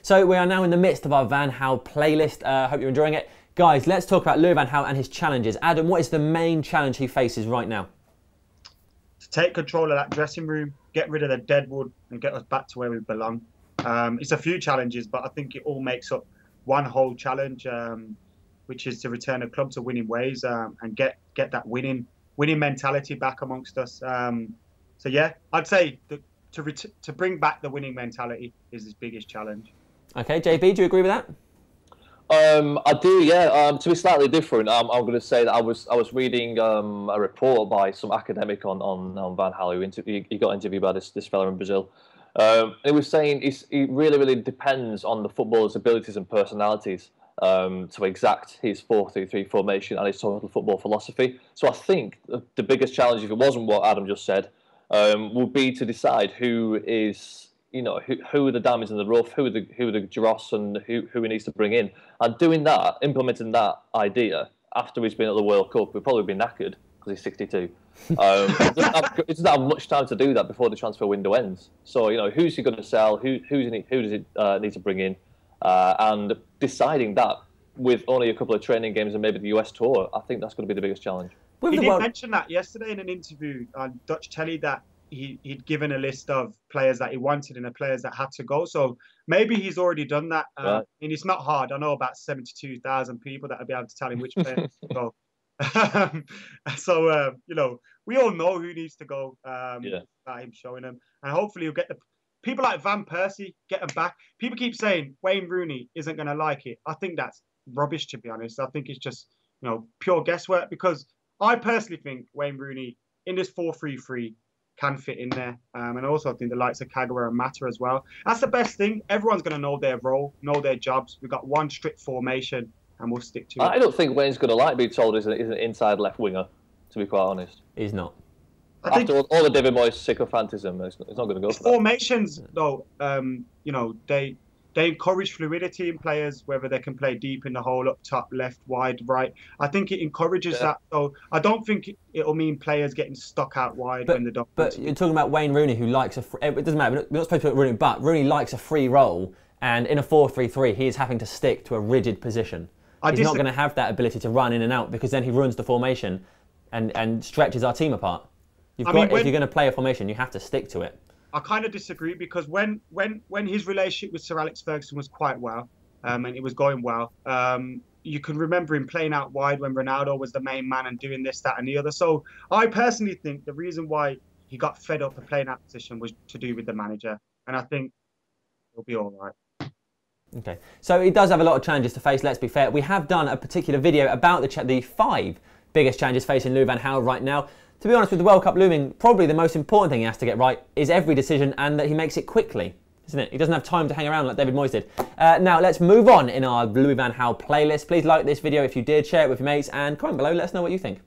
So we are now in the midst of our Van Gaal playlist. Hope you're enjoying it. Guys, let's talk about Louis Van Gaal and his challenges. Adam, what is the main challenge he faces right now? To take control of that dressing room, get rid of the deadwood and get us back to where we belong. It's a few challenges, but I think it all makes up one whole challenge, which is to return the club to winning ways and get that winning mentality back amongst us. So yeah, I'd say to bring back the winning mentality is his biggest challenge. Okay, JB, do you agree with that? I do, yeah. To be slightly different, I'm going to say that I was reading a report by some academic on Van Gaal. He got interviewed by this fella in Brazil. He was saying it really depends on the footballer's abilities and personalities to exact his 4-3-3 formation and his total football philosophy. So I think the biggest challenge, if it wasn't what Adam just said, would be to decide who is, who are the diamonds in the rough, who are the dross, and who he needs to bring in. And doing that, implementing that idea after he's been at the World Cup, we'll probably be knackered because he's 62. He doesn't have much time to do that before the transfer window ends. So who's he going to sell? Who does he need to bring in? And deciding that with only a couple of training games and maybe the US tour, I think that's going to be the biggest challenge. He did mention that yesterday in an interview on Dutch telly that he'd given a list of players that he wanted and the players that had to go. So maybe he's already done that. Right. And it's not hard. I know about 72,000 people that will be able to tell him which player to go. So, we all know who needs to go by him showing them. And hopefully he'll get the people like Van Persie, get them back. People keep saying Wayne Rooney isn't going to like it. I think that's rubbish, to be honest. I think it's just, pure guesswork, because I personally think Wayne Rooney in this 4-3-3 can fit in there. And also I think the likes of Kagawa and Mata as well. That's the best thing. Everyone's going to know their role, know their jobs. We've got one strict formation and we'll stick to it. I don't think Wayne's going to like being told he's an inside left winger, to be quite honest. He's not. After all the David Moyes sycophantism, it's not going to go for that. Formations, though, they encourage fluidity in players, whether they can play deep in the hole, up top, left, wide, right. I think it encourages that. So I don't think it'll mean players getting stuck out wide when they don't. But you're talking about Wayne Rooney, who likes it doesn't matter, we're not supposed to put Rooney, but Rooney likes a free role, and in a 4-3-3, he is having to stick to a rigid position. He's not going to have that ability to run in and out, because then he ruins the formation and stretches our team apart. If you're going to play a formation, you have to stick to it. I kind of disagree, because when his relationship with Sir Alex Ferguson was quite well, and it was going well, you can remember him playing out wide when Ronaldo was the main man and doing this, that and the other. So I personally think the reason why he got fed up of playing that position was to do with the manager, and I think he'll be all right. Okay, so he does have a lot of challenges to face, let's be fair. We have done a particular video about the 5 biggest challenges facing Louis Van Gaal right now. To be honest, with the World Cup looming, probably the most important thing he has to get right is every decision, and that he makes it quickly, isn't it? He doesn't have time to hang around like David Moyes did. Now, let's move on in our Louis Van Gaal playlist. Please like this video if you did, share it with your mates, and comment below, let us know what you think.